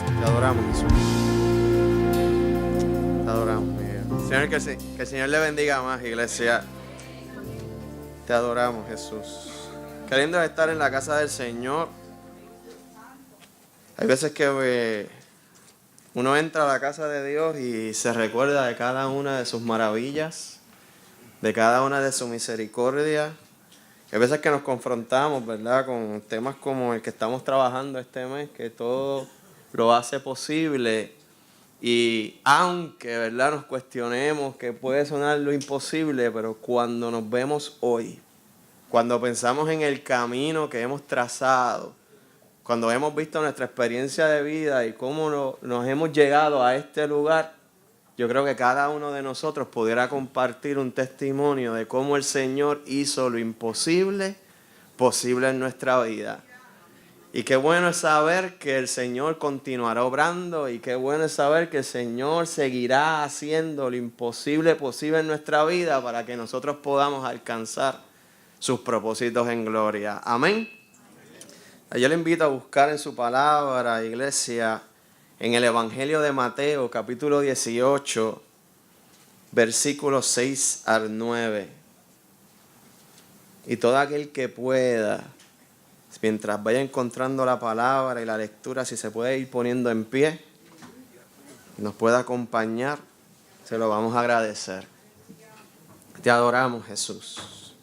Te adoramos, Jesús. Te adoramos, mi Dios. Señor, que el Señor le bendiga más, iglesia. Te adoramos, Jesús. Qué lindo es estar en la casa del Señor. Hay veces que uno entra a la casa de Dios y se recuerda de cada una de sus maravillas, de cada una de su misericordia. Hay veces que nos confrontamos, ¿verdad?, con temas como el que estamos trabajando este mes, que todo lo hace posible. Y aunque, ¿verdad?, nos cuestionemos que puede sonar lo imposible, pero cuando nos vemos hoy, cuando pensamos en el camino que hemos trazado, cuando hemos visto nuestra experiencia de vida y cómo nos hemos llegado a este lugar, yo creo que cada uno de nosotros pudiera compartir un testimonio de cómo el Señor hizo lo imposible posible en nuestra vida. Y qué bueno es saber que el Señor continuará obrando y qué bueno es saber que el Señor seguirá haciendo lo imposible posible en nuestra vida para que nosotros podamos alcanzar sus propósitos en gloria. Amén. Yo le invito a buscar en su palabra, iglesia, en el Evangelio de Mateo, capítulo 18, versículos 6 al 9. Y todo aquel que pueda, mientras vaya encontrando la palabra y la lectura, si se puede ir poniendo en pie, nos pueda acompañar, se lo vamos a agradecer. Te adoramos, Jesús.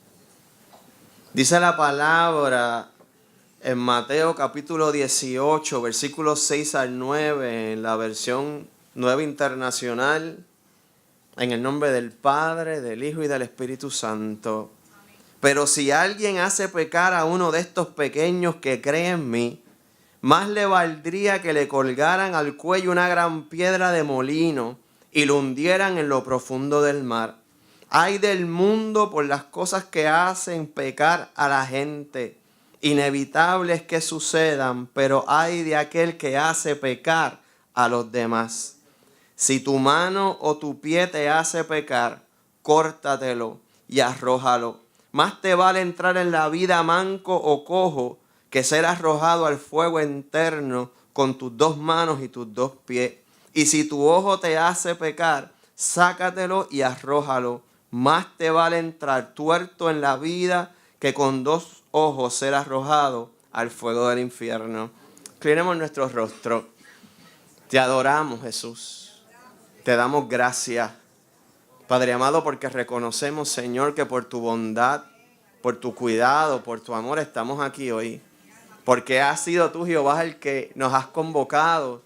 Dice la palabra en Mateo capítulo 18, versículos 6 al 9, en la versión Nueva Internacional, en el nombre del Padre, del Hijo y del Espíritu Santo. Pero si alguien hace pecar a uno de estos pequeños que cree en mí, más le valdría que le colgaran al cuello una gran piedra de molino y lo hundieran en lo profundo del mar. Ay del mundo por las cosas que hacen pecar a la gente. Inevitable es que sucedan, pero ay de aquel que hace pecar a los demás. Si tu mano o tu pie te hace pecar, córtatelo y arrójalo. Más te vale entrar en la vida manco o cojo que ser arrojado al fuego eterno con tus dos manos y tus dos pies. Y si tu ojo te hace pecar, sácatelo y arrójalo. Más te vale entrar tuerto en la vida que con dos ojos ser arrojado al fuego del infierno. Inclinemos nuestro rostro. Te adoramos, Jesús. Te damos gracias, Padre amado, porque reconocemos, Señor, que por tu bondad, por tu cuidado, por tu amor estamos aquí hoy. Porque has sido tú, Jehová, el que nos has convocado.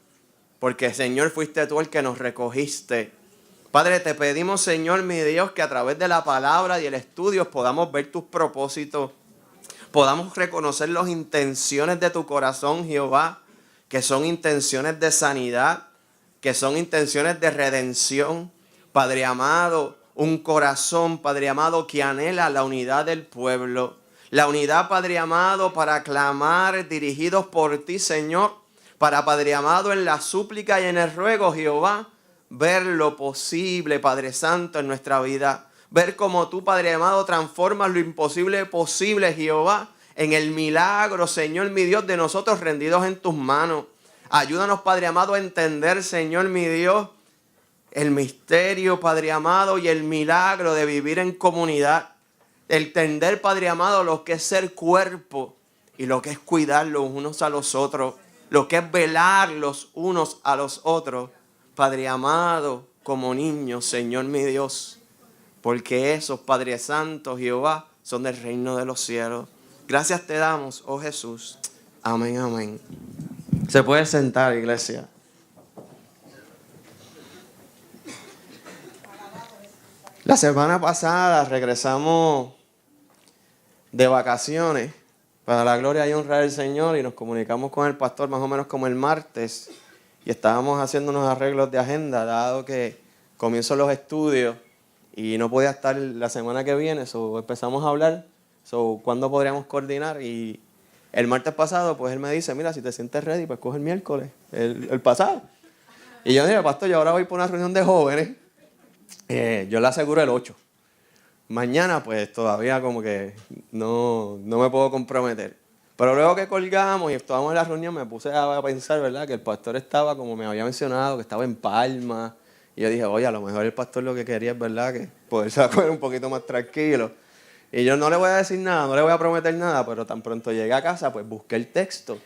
Porque, Señor, fuiste tú el que nos recogiste. Padre, te pedimos, Señor, mi Dios, que a través de la palabra y el estudio podamos ver tus propósitos. Podamos reconocer las intenciones de tu corazón, Jehová, que son intenciones de sanidad, que son intenciones de redención. Padre amado, un corazón, Padre amado, que anhela la unidad del pueblo. La unidad, Padre amado, para clamar dirigidos por ti, Señor. Para, Padre amado, en la súplica y en el ruego, Jehová, ver lo posible, Padre Santo, en nuestra vida. Ver cómo tú, Padre amado, transformas lo imposible posible, Jehová, en el milagro, Señor, mi Dios, de nosotros rendidos en tus manos. Ayúdanos, Padre amado, a entender, Señor, mi Dios, el misterio, Padre amado, y el milagro de vivir en comunidad. Entender, Padre amado, lo que es ser cuerpo y lo que es cuidar los unos a los otros, lo que es velar los unos a los otros, Padre amado, como niños, Señor, mi Dios. Porque esos, Padre Santo, Jehová, son del reino de los cielos. Gracias te damos, oh Jesús. Amén, amén. Se puede sentar, iglesia. La semana pasada regresamos de vacaciones para la gloria y honra del Señor y nos comunicamos con el pastor más o menos como el martes y estábamos haciendo unos arreglos de agenda dado que comienzan los estudios. Y no podía estar la semana que viene, empezamos a hablar, cuándo podríamos coordinar. Y el martes pasado, pues él me dice, mira, si te sientes ready, pues coge el miércoles, el pasado. Y yo dije, pastor, yo ahora voy por una reunión de jóvenes, yo le aseguro el 8. Mañana, pues todavía como que no me puedo comprometer. Pero luego que colgamos y estábamos en la reunión, me puse a pensar, ¿verdad? Que el pastor estaba, como me había mencionado, que estaba en Palma. Y yo dije, oye, a lo mejor el pastor lo que quería es, ¿verdad?, que poderse comer un poquito más tranquilo. Y yo no le voy a decir nada, no le voy a prometer nada, pero tan pronto llegué a casa, pues busqué el texto.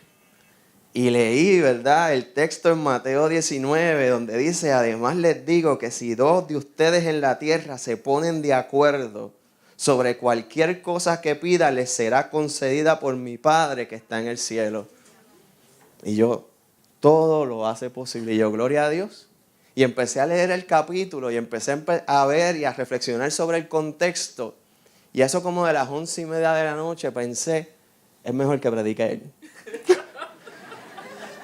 Y leí, ¿verdad?, el texto en Mateo 19, donde dice, además les digo que si dos de ustedes en la tierra se ponen de acuerdo sobre cualquier cosa que pida, les será concedida por mi Padre que está en el cielo. Y yo, todo lo hace posible. Y yo, gloria a Dios. Y empecé a leer el capítulo y empecé a ver y a reflexionar sobre el contexto. Y eso como de las 11:30 de la noche pensé, es mejor que predique él.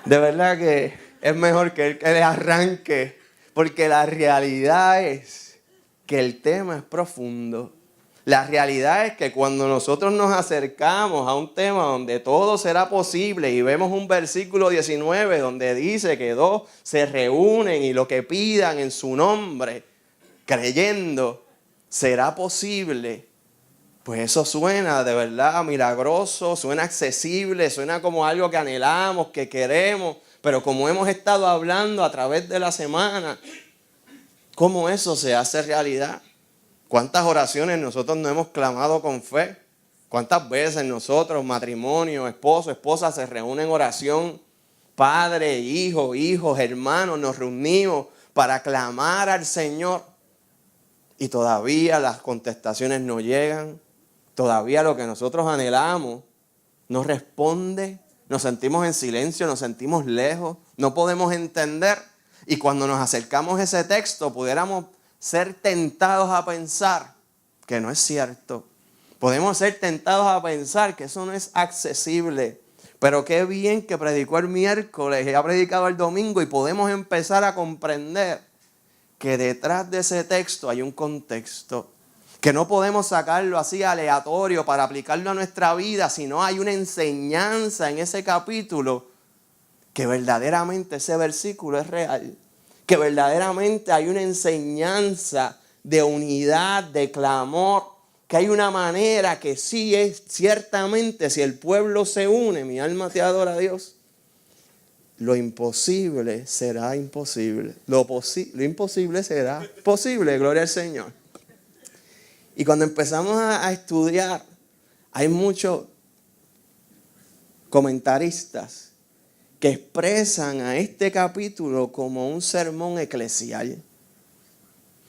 De verdad que es mejor que él arranque, porque la realidad es que el tema es profundo. La realidad es que cuando nosotros nos acercamos a un tema donde todo será posible y vemos un versículo 19 donde dice que dos se reúnen y lo que pidan en su nombre, creyendo, será posible, pues eso suena de verdad milagroso, suena accesible, suena como algo que anhelamos, que queremos, pero como hemos estado hablando a través de la semana, ¿cómo eso se hace realidad? ¿Cuántas oraciones nosotros no hemos clamado con fe? ¿Cuántas veces nosotros, matrimonio, esposo, esposa, se reúnen en oración? Padre, hijos, hermanos, nos reunimos para clamar al Señor. Y todavía las contestaciones no llegan. Todavía lo que nosotros anhelamos no responde. Nos sentimos en silencio, nos sentimos lejos. No podemos entender. Y cuando nos acercamos a ese texto, pudiéramos ser tentados a pensar que no es cierto. Podemos ser tentados a pensar que eso no es accesible. Pero qué bien que predicó el miércoles y ha predicado el domingo y podemos empezar a comprender que detrás de ese texto hay un contexto. Que no podemos sacarlo así aleatorio para aplicarlo a nuestra vida, sino hay una enseñanza en ese capítulo que verdaderamente ese versículo es real. Que verdaderamente hay una enseñanza de unidad, de clamor, que hay una manera que sí es ciertamente, si el pueblo se une, mi alma te adora a Dios, lo imposible será imposible, lo imposible será posible, gloria al Señor. Y cuando empezamos a estudiar, hay muchos comentaristas que expresan a este capítulo como un sermón eclesial.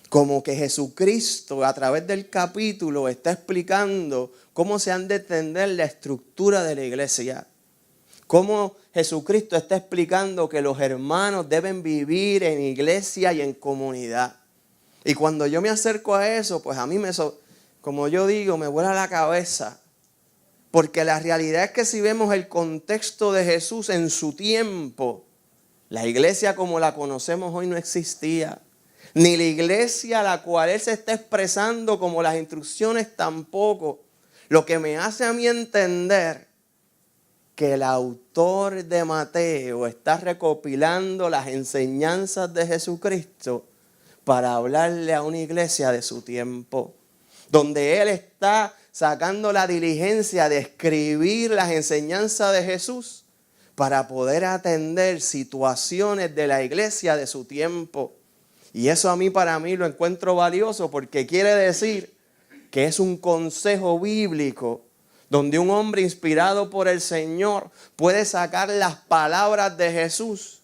Como que Jesucristo a través del capítulo está explicando cómo se han de entender la estructura de la iglesia. Cómo Jesucristo está explicando que los hermanos deben vivir en iglesia y en comunidad. Y cuando yo me acerco a eso, pues a mí como yo digo, me vuela la cabeza. Porque la realidad es que si vemos el contexto de Jesús en su tiempo, la iglesia como la conocemos hoy no existía. Ni la iglesia a la cual Él se está expresando como las instrucciones tampoco. Lo que me hace a mí entender que el autor de Mateo está recopilando las enseñanzas de Jesucristo para hablarle a una iglesia de su tiempo. Donde Él está sacando la diligencia de escribir las enseñanzas de Jesús para poder atender situaciones de la iglesia de su tiempo. Y eso para mí lo encuentro valioso porque quiere decir que es un consejo bíblico donde un hombre inspirado por el Señor puede sacar las palabras de Jesús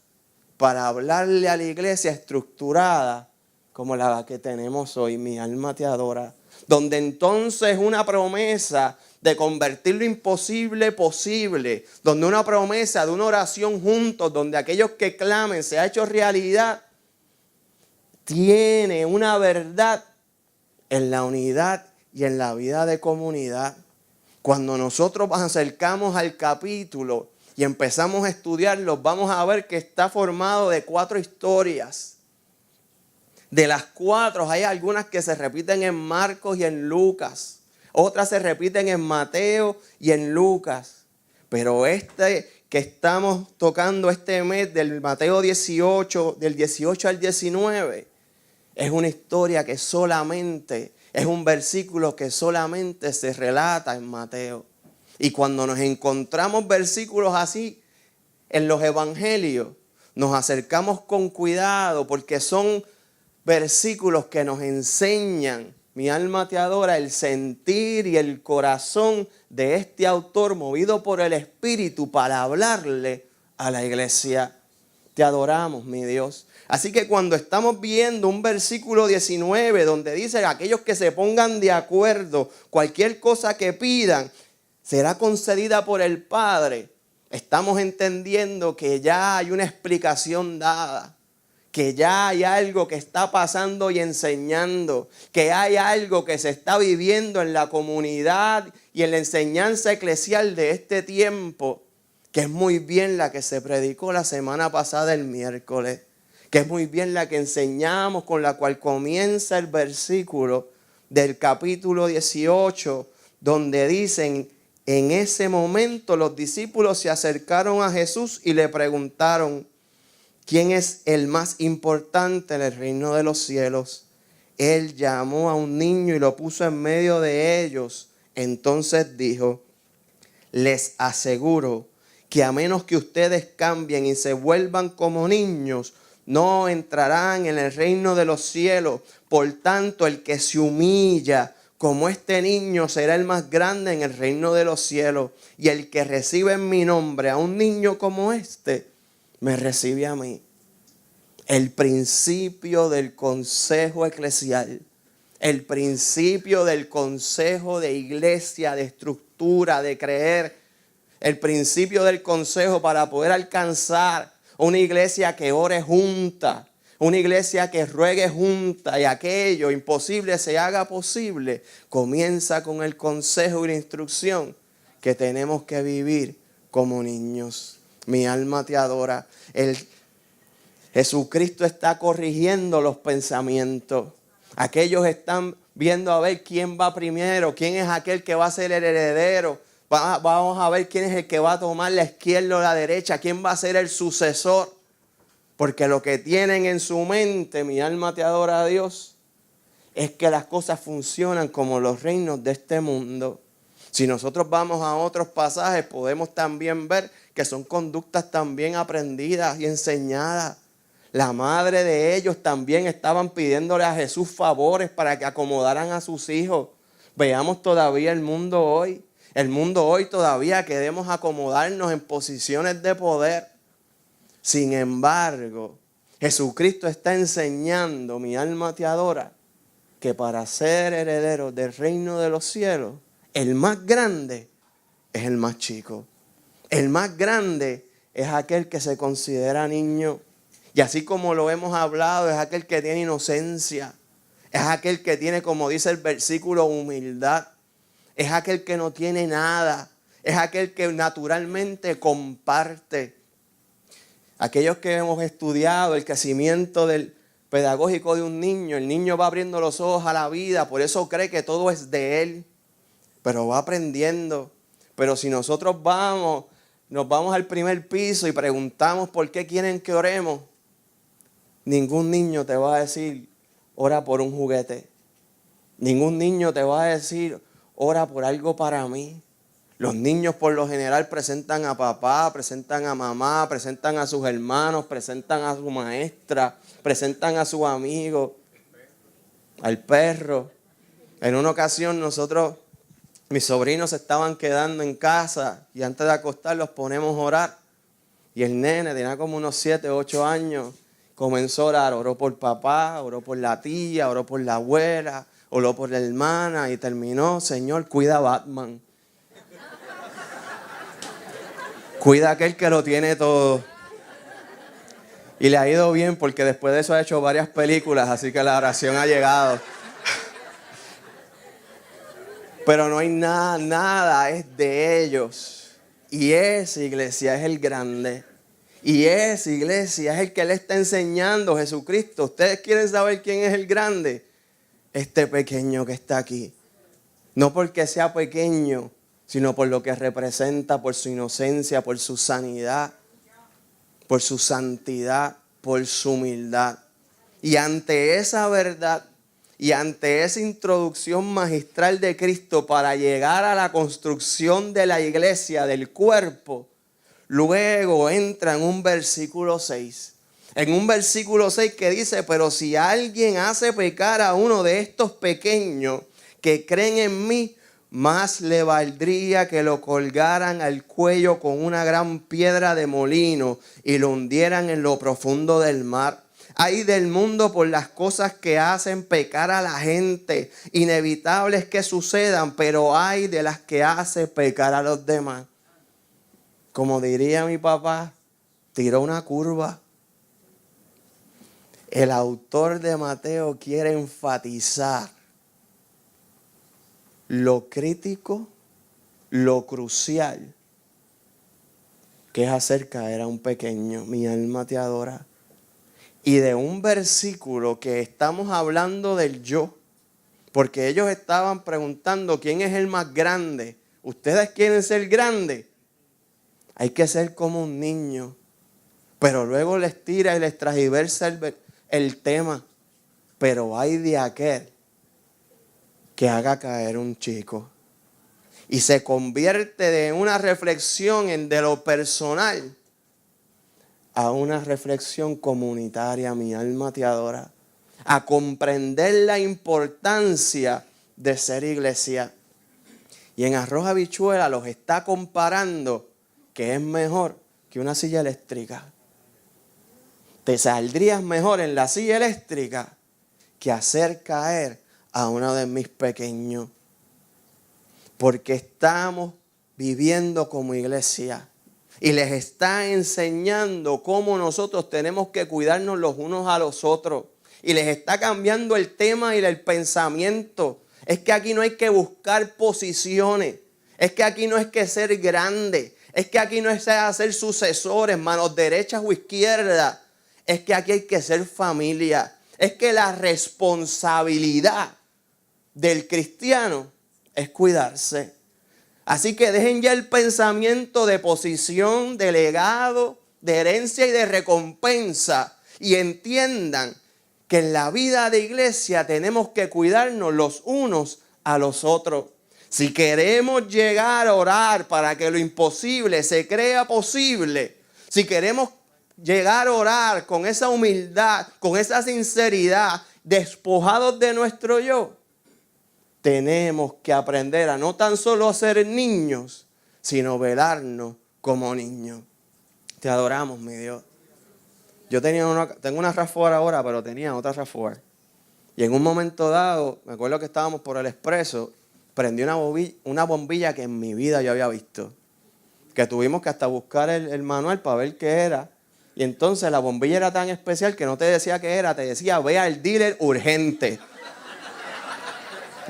para hablarle a la iglesia estructurada como la que tenemos hoy. Mi alma te adora. Donde entonces una promesa de convertir lo imposible posible, donde una promesa de una oración juntos, donde aquellos que clamen se ha hecho realidad, tiene una verdad en la unidad y en la vida de comunidad. Cuando nosotros nos acercamos al capítulo y empezamos a estudiarlo, vamos a ver que está formado de 4 historias. De las 4 hay algunas que se repiten en Marcos y en Lucas. Otras se repiten en Mateo y en Lucas. Pero que estamos tocando este mes del Mateo 18, del 18 al 19, es una historia que solamente, es un versículo que solamente se relata en Mateo. Y cuando nos encontramos versículos así en los evangelios, nos acercamos con cuidado porque son versículos que nos enseñan, mi alma te adora, el sentir y el corazón de este autor movido por el Espíritu para hablarle a la iglesia. Te adoramos, mi Dios. Así que cuando estamos viendo un versículo 19 donde dice aquellos que se pongan de acuerdo, cualquier cosa que pidan será concedida por el Padre, estamos entendiendo que ya hay una explicación dada, que ya hay algo que está pasando y enseñando, que hay algo que se está viviendo en la comunidad y en la enseñanza eclesial de este tiempo, que es muy bien la que se predicó la semana pasada el miércoles, que es muy bien la que enseñamos, con la cual comienza el versículo del capítulo 18, donde dicen: en ese momento los discípulos se acercaron a Jesús y le preguntaron: ¿quién es el más importante en el reino de los cielos? Él llamó a un niño y lo puso en medio de ellos. Entonces dijo: les aseguro que a menos que ustedes cambien y se vuelvan como niños, no entrarán en el reino de los cielos. Por tanto, el que se humilla como este niño será el más grande en el reino de los cielos. Y el que recibe en mi nombre a un niño como este, me recibe a mí. El principio del consejo eclesial, el principio del consejo de iglesia, de estructura, de creer, el principio del consejo para poder alcanzar una iglesia que ore junta, una iglesia que ruegue junta y aquello imposible se haga posible, comienza con el consejo y la instrucción que tenemos que vivir como niños. Mi alma te adora. Jesucristo está corrigiendo los pensamientos. Aquellos están viendo a ver quién va primero, quién es aquel que va a ser el heredero. Vamos a ver quién es el que va a tomar la izquierda o la derecha, quién va a ser el sucesor. Porque lo que tienen en su mente, mi alma te adora a Dios, es que las cosas funcionan como los reinos de este mundo. Si nosotros vamos a otros pasajes, podemos también ver que son conductas también aprendidas y enseñadas. La madre de ellos también estaban pidiéndole a Jesús favores para que acomodaran a sus hijos. Veamos todavía el mundo hoy. El mundo hoy todavía queremos acomodarnos en posiciones de poder. Sin embargo, Jesucristo está enseñando, mi alma te adora, que para ser heredero del reino de los cielos, el más grande es el más chico. El más grande es aquel que se considera niño. Y así como lo hemos hablado, es aquel que tiene inocencia. Es aquel que tiene, como dice el versículo, humildad. Es aquel que no tiene nada. Es aquel que naturalmente comparte. Aquellos que hemos estudiado el crecimiento pedagógico de un niño, el niño va abriendo los ojos a la vida, por eso cree que todo es de él, pero va aprendiendo. Pero si nosotros nos vamos al primer piso y preguntamos por qué quieren que oremos, ningún niño te va a decir, ora por un juguete. Ningún niño te va a decir, ora por algo para mí. Los niños por lo general presentan a papá, presentan a mamá, presentan a sus hermanos, presentan a su maestra, presentan a sus amigos, al perro. En una ocasión mis sobrinos se estaban quedando en casa y antes de acostar los ponemos a orar. Y el nene tenía como unos 7, 8 años, comenzó a orar. Oró por papá, oró por la tía, oró por la abuela, oró por la hermana y terminó: Señor, cuida a Batman. Cuida a aquel que lo tiene todo. Y le ha ido bien porque después de eso ha hecho varias películas, así que la oración ha llegado. Pero no hay nada es de ellos. Y esa iglesia es el grande. Y esa iglesia es el que le está enseñando Jesucristo. ¿Ustedes quieren saber quién es el grande? Este pequeño que está aquí. No porque sea pequeño, sino por lo que representa, por su inocencia, por su sanidad, por su santidad, por su humildad. Y ante esa verdad Y ante esa introducción magistral de Cristo para llegar a la construcción de la iglesia, del cuerpo, luego entra en un versículo 6. En un versículo 6 que dice, pero si alguien hace pecar a uno de estos pequeños que creen en mí, más le valdría que lo colgaran al cuello con una gran piedra de molino y lo hundieran en lo profundo del mar. Hay del mundo por las cosas que hacen pecar a la gente, inevitables que sucedan, pero hay de las que hace pecar a los demás. Como diría mi papá, tiró una curva. El autor de Mateo quiere enfatizar lo crítico, lo crucial, que es hacer caer a un pequeño. Mi alma te adora. Y de un versículo que estamos hablando del yo, porque ellos estaban preguntando quién es el más grande. ¿Ustedes quieren ser grandes? Hay que ser como un niño. Pero luego les tira y les transgiversa el tema. Pero hay de aquel que haga caer un chico. Y se convierte de una reflexión de lo personal a una reflexión comunitaria. Mi alma te adora. A comprender la importancia de ser iglesia. Y en Arroz Habichuela los está comparando que es mejor que una silla eléctrica. Te saldrías mejor en la silla eléctrica que hacer caer a uno de mis pequeños. Porque estamos viviendo como iglesia. Y les está enseñando cómo nosotros tenemos que cuidarnos los unos a los otros. Y les está cambiando el tema y el pensamiento. Es que aquí no hay que buscar posiciones. Es que aquí no es que ser grande. Es que aquí no es ser sucesores, manos derechas o izquierdas. Es que aquí hay que ser familia. Es que la responsabilidad del cristiano es cuidarse. Así que dejen ya el pensamiento de posición, de legado, de herencia y de recompensa. Y entiendan que en la vida de iglesia tenemos que cuidarnos los unos a los otros. Si queremos llegar a orar para que lo imposible se crea posible, si queremos llegar a orar con esa humildad, con esa sinceridad, despojados de nuestro yo, tenemos que aprender a no tan solo ser niños, sino velarnos como niños. Te adoramos, mi Dios. Yo tengo una RAV4 ahora, pero tenía otra RAV4. Y en un momento dado, me acuerdo que estábamos por el expreso, prendí una bombilla que en mi vida yo había visto. Que tuvimos que hasta buscar el manual para ver qué era. Y entonces la bombilla era tan especial que no te decía qué era, te decía, ve al dealer urgente.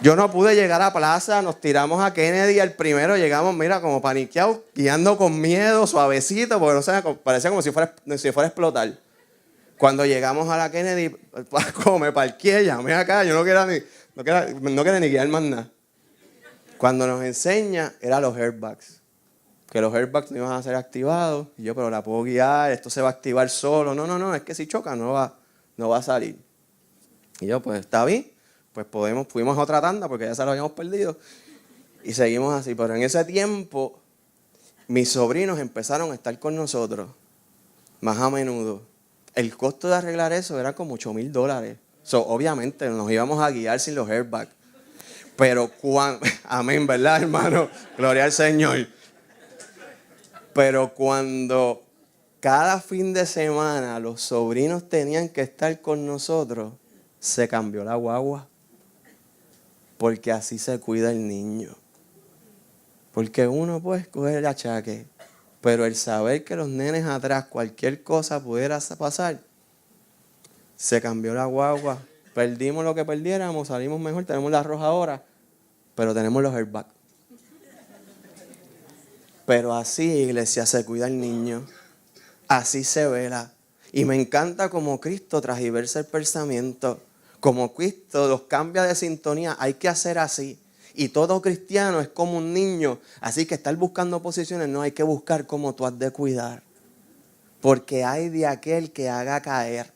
Yo no pude llegar a plaza, nos tiramos a Kennedy, al primero llegamos, mira, como paniqueados, guiando con miedo, suavecito, porque no sé, parecía como si fuera a explotar. Cuando llegamos a la Kennedy, como me parqué, llamé acá, yo no quería ni guiar más nada. Cuando nos enseña, eran los airbags. Que los airbags no iban a ser activados. Y yo, pero la puedo guiar, esto se va a activar solo. No, es que si choca no va a salir. Y yo, pues está bien. Pues fuimos a otra tanda porque ya se lo habíamos perdido. Y seguimos así. Pero en ese tiempo, mis sobrinos empezaron a estar con nosotros más a menudo. El costo de arreglar eso era como $8,000. Obviamente nos íbamos a guiar sin los airbags. Pero amén, ¿verdad, hermano? Gloria al Señor. Pero cuando cada fin de semana los sobrinos tenían que estar con nosotros, se cambió la guagua. Porque así se cuida el niño. Porque uno puede escoger el achaque, pero el saber que los nenes atrás cualquier cosa pudiera pasar, se cambió la guagua. Perdimos lo que perdiéramos, salimos mejor, tenemos la roja ahora, pero tenemos los airbags. Pero así, iglesia, se cuida el niño. Así se vela. Y me encanta como Cristo transgiversa el pensamiento. Como Cristo los cambia de sintonía. Hay que hacer así. Y todo cristiano es como un niño. Así que estar buscando posiciones, no, hay que buscar cómo tú has de cuidar. Porque hay de aquel que haga caer.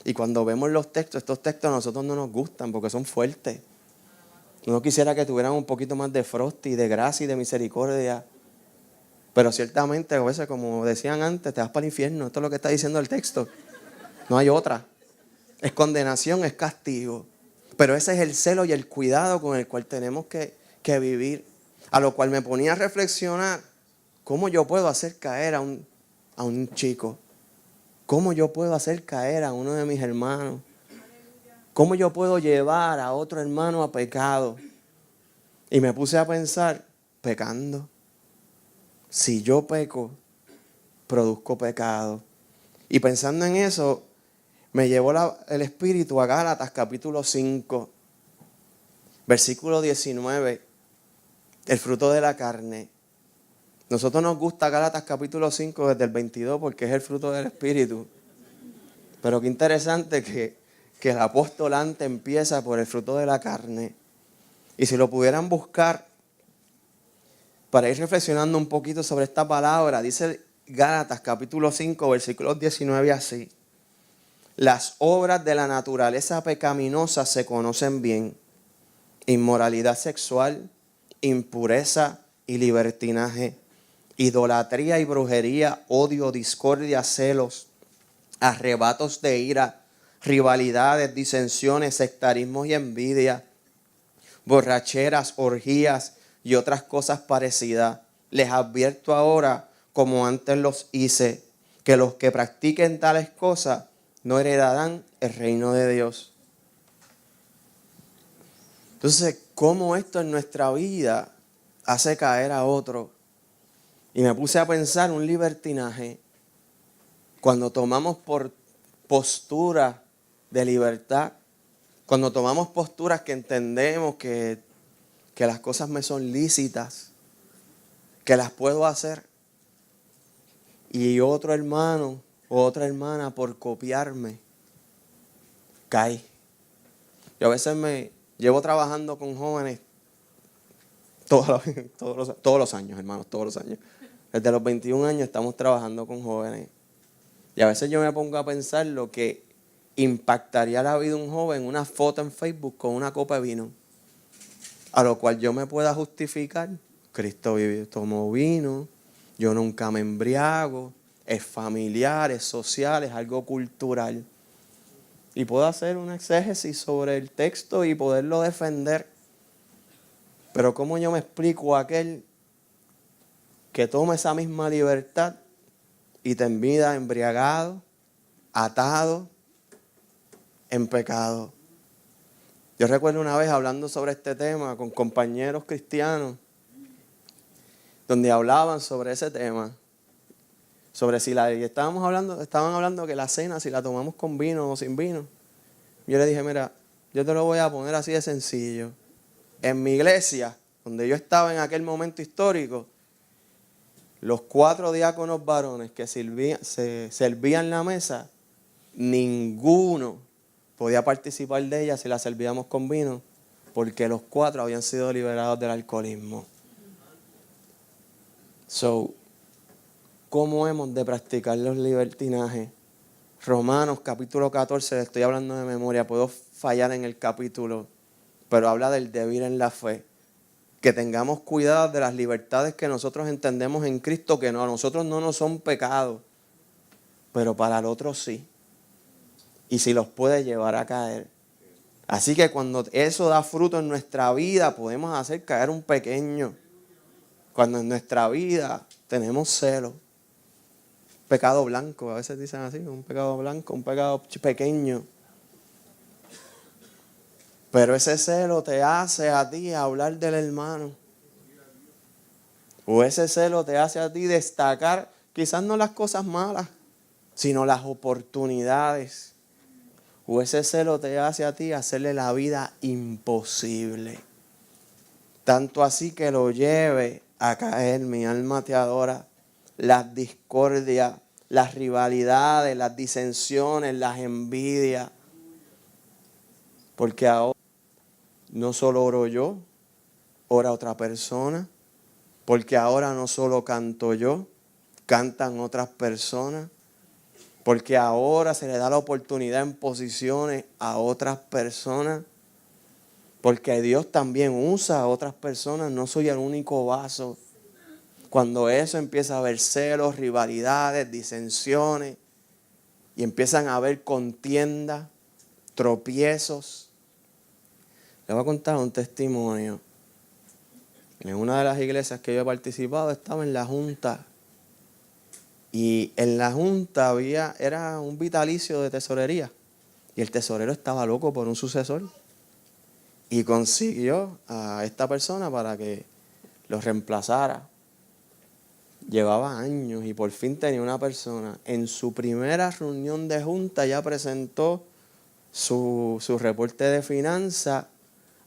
Y cuando vemos los textos, estos textos a nosotros no nos gustan porque son fuertes. Uno quisiera que tuvieran un poquito más de frosty, de gracia y de misericordia. Pero ciertamente, a veces, como decían antes, te vas para el infierno. Esto es lo que está diciendo el texto. No hay otra. Es condenación, es castigo. Pero ese es el celo y el cuidado con el cual tenemos que vivir. A lo cual me ponía a reflexionar, ¿cómo yo puedo hacer caer a un chico? ¿Cómo yo puedo hacer caer a uno de mis hermanos? ¿Cómo yo puedo llevar a otro hermano a pecado? Y me puse a pensar, pecando. Si yo peco, produzco pecado. Y pensando en eso, me llevó el Espíritu a Gálatas capítulo 5, versículo 19, el fruto de la carne. Nosotros nos gusta Gálatas capítulo 5 desde el 22 porque es el fruto del Espíritu. Pero qué interesante que el apóstol antes empieza por el fruto de la carne. Y si lo pudieran buscar, para ir reflexionando un poquito sobre esta palabra, dice Gálatas capítulo 5, versículos 19 así. Las obras de la naturaleza pecaminosa se conocen bien. Inmoralidad sexual, impureza y libertinaje, idolatría y brujería, odio, discordia, celos, arrebatos de ira, rivalidades, disensiones, sectarismos y envidia, borracheras, orgías y otras cosas parecidas. Les advierto ahora, como antes los hice, que los que practiquen tales cosas no heredarán el reino de Dios. Entonces, ¿cómo esto en nuestra vida hace caer a otro? Y me puse a pensar un libertinaje. Cuando tomamos por postura de libertad, cuando tomamos posturas que entendemos que las cosas me son lícitas, que las puedo hacer, y otro hermano o otra hermana por copiarme, cae. Yo a veces me llevo trabajando con jóvenes todos los años, hermanos, todos los años. Desde los 21 años estamos trabajando con jóvenes. Y a veces yo me pongo a pensar lo que impactaría la vida de un joven una foto en Facebook con una copa de vino. A lo cual yo me pueda justificar. Cristo tomó vino, yo nunca me embriago, es familiar, es social, es algo cultural. Y puedo hacer un exégesis sobre el texto y poderlo defender. Pero ¿cómo yo me explico a aquel que toma esa misma libertad y termina embriagado, atado, en pecado? Yo recuerdo una vez hablando sobre este tema con compañeros cristianos, donde hablaban sobre ese tema, sobre si estaban hablando que la cena, si la tomamos con vino o sin vino. Yo le dije, mira, yo te lo voy a poner así de sencillo. En mi iglesia, donde yo estaba en aquel momento histórico, los 4 diáconos varones que se servían la mesa, ninguno podía participar de ella si la servíamos con vino, porque los 4 habían sido liberados del alcoholismo. ¿Cómo hemos de practicar los libertinajes? Romanos capítulo 14, le estoy hablando de memoria, puedo fallar en el capítulo, pero habla del débil en la fe. Que tengamos cuidado de las libertades que nosotros entendemos en Cristo, que a nosotros no nos son pecados, pero para el otro sí. Y si los puede llevar a caer. Así que cuando eso da fruto en nuestra vida, podemos hacer caer un pequeño. Cuando en nuestra vida tenemos celo. Pecado blanco, a veces dicen así, un pecado blanco, un pecado pequeño. Pero ese celo te hace a ti hablar del hermano. O ese celo te hace a ti destacar, quizás no las cosas malas, sino las oportunidades. O ese celo te hace a ti hacerle la vida imposible. Tanto así que lo lleve a caer, mi alma te adora. Las discordias, las rivalidades, las disensiones, las envidias. Porque ahora no solo oro yo, ora otra persona. Porque ahora no solo canto yo, cantan otras personas. Porque ahora se le da la oportunidad en posiciones a otras personas. Porque Dios también usa a otras personas. No soy el único vaso. Cuando eso empieza a haber celos, rivalidades, disensiones. Y empiezan a haber contiendas, tropiezos. Les voy a contar un testimonio. En una de las iglesias que yo he participado estaba en la junta. Y en la junta era un vitalicio de tesorería. Y el tesorero estaba loco por un sucesor. Y consiguió a esta persona para que lo reemplazara. Llevaba años y por fin tenía una persona. En su primera reunión de junta ya presentó su reporte de finanzas.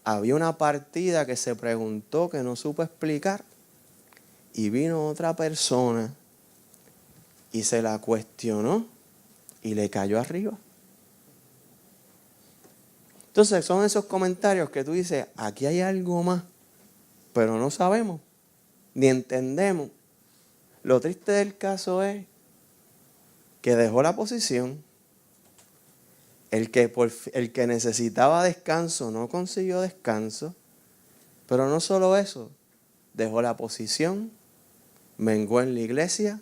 Había una partida que se preguntó que no supo explicar. Y vino otra persona y se la cuestionó y le cayó arriba. Entonces son esos comentarios que tú dices, aquí hay algo más, pero no sabemos, ni entendemos. Lo triste del caso es que dejó la posición. El que necesitaba descanso no consiguió descanso. Pero no solo eso, dejó la posición, menguó en la iglesia,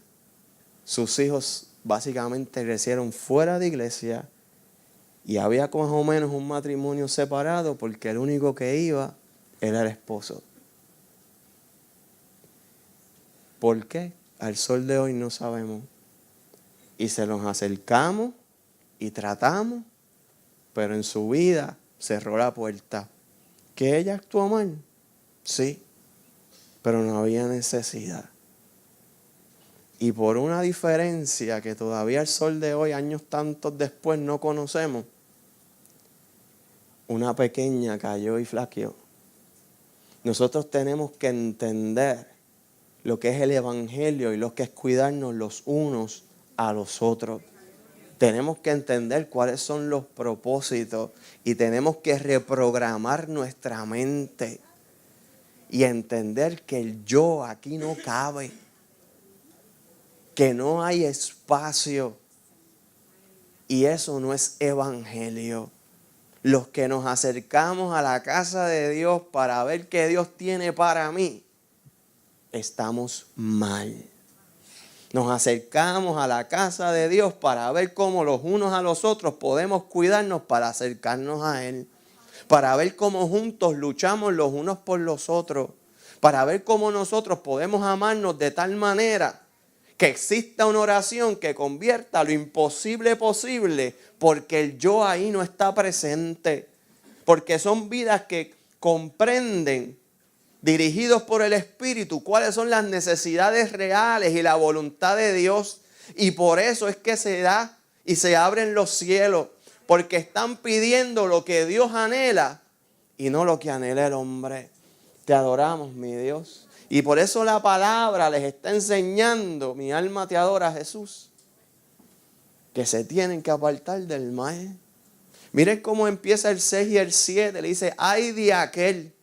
sus hijos básicamente crecieron fuera de iglesia y había más o menos un matrimonio separado porque el único que iba era el esposo. ¿Por qué? Al sol de hoy no sabemos. Y se nos acercamos y tratamos, pero en su vida cerró la puerta. ¿Que ella actuó mal? Sí, pero no había necesidad. Y por una diferencia que todavía al sol de hoy, años tantos después, no conocemos, una pequeña cayó y flaqueó. Nosotros tenemos que entender lo que es el evangelio y lo que es cuidarnos los unos a los otros. Tenemos que entender cuáles son los propósitos y tenemos que reprogramar nuestra mente y entender que el yo aquí no cabe, que no hay espacio, y eso no es evangelio. Los que nos acercamos a la casa de Dios para ver qué Dios tiene para mí, estamos mal. Nos acercamos a la casa de Dios para ver cómo los unos a los otros podemos cuidarnos para acercarnos a Él. Para ver cómo juntos luchamos los unos por los otros. Para ver cómo nosotros podemos amarnos de tal manera que exista una oración que convierta lo imposible posible, porque el yo ahí no está presente. Porque son vidas que comprenden, dirigidos por el Espíritu, cuáles son las necesidades reales y la voluntad de Dios. Y por eso es que se da y se abren los cielos, porque están pidiendo lo que Dios anhela y no lo que anhela el hombre. Te adoramos, mi Dios. Y por eso la palabra les está enseñando, mi alma te adora, Jesús, que se tienen que apartar del mal. Miren cómo empieza el 6 y el 7. Le dice, ay de aquel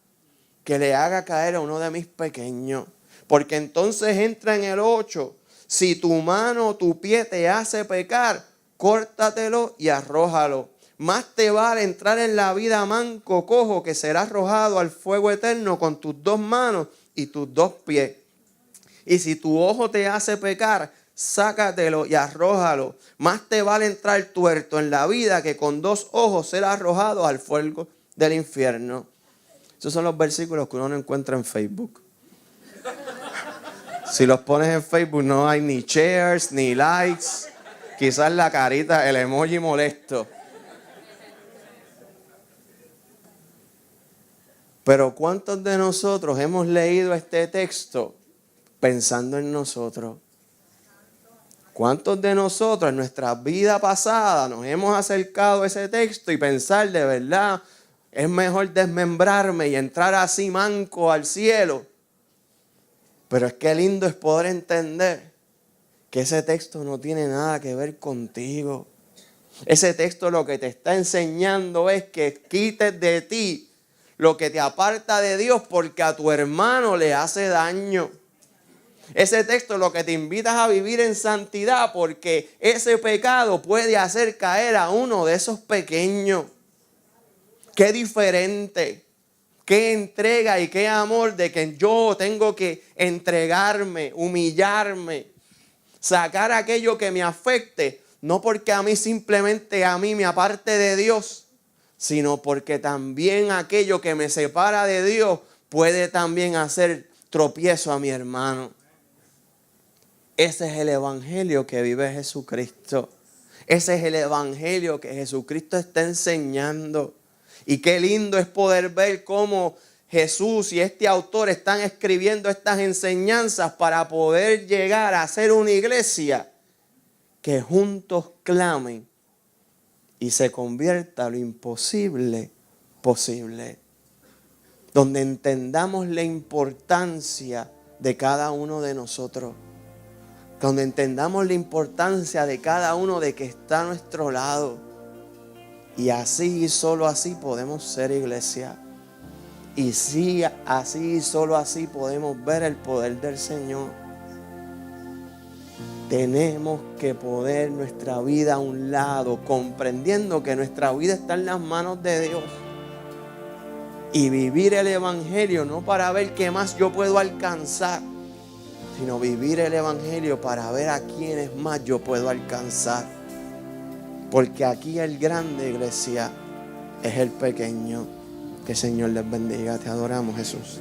que le haga caer a uno de mis pequeños. Porque entonces entra en el 8. Si tu mano o tu pie te hace pecar, córtatelo y arrójalo. Más te vale entrar en la vida manco, cojo, que será arrojado al fuego eterno con tus 2 manos y tus 2 pies. Y si tu ojo te hace pecar, sácatelo y arrójalo. Más te vale entrar tuerto en la vida que con 2 ojos ser arrojado al fuego del infierno. Esos son los versículos que uno no encuentra en Facebook. Si los pones en Facebook no hay ni shares, ni likes. Quizás la carita, el emoji molesto. Pero ¿cuántos de nosotros hemos leído este texto pensando en nosotros? ¿Cuántos de nosotros en nuestra vida pasada nos hemos acercado a ese texto y pensar de verdad, es mejor desmembrarme y entrar así manco al cielo? Pero es que lindo es poder entender que ese texto no tiene nada que ver contigo. Ese texto lo que te está enseñando es que quites de ti lo que te aparta de Dios porque a tu hermano le hace daño. Ese texto lo que te invita es a vivir en santidad, porque ese pecado puede hacer caer a uno de esos pequeños. Qué diferente, qué entrega y qué amor de que yo tengo que entregarme, humillarme, sacar aquello que me afecte, no porque a mí simplemente a mí me aparte de Dios, sino porque también aquello que me separa de Dios puede también hacer tropiezo a mi hermano. Ese es el evangelio que vive Jesucristo. Ese es el evangelio que Jesucristo está enseñando. Y qué lindo es poder ver cómo Jesús y este autor están escribiendo estas enseñanzas para poder llegar a ser una iglesia que juntos clamen y se convierta lo imposible posible. Donde entendamos la importancia de cada uno de nosotros. Donde entendamos la importancia de cada uno de que está a nuestro lado. Y así y solo así podemos ser iglesia. Y sí, así y solo así podemos ver el poder del Señor. Tenemos que poner nuestra vida a un lado, comprendiendo que nuestra vida está en las manos de Dios. Y vivir el evangelio no para ver qué más yo puedo alcanzar, sino vivir el evangelio para ver a quiénes más yo puedo alcanzar. Porque aquí el grande, iglesia, es el pequeño. Que el Señor les bendiga. Te adoramos, Jesús.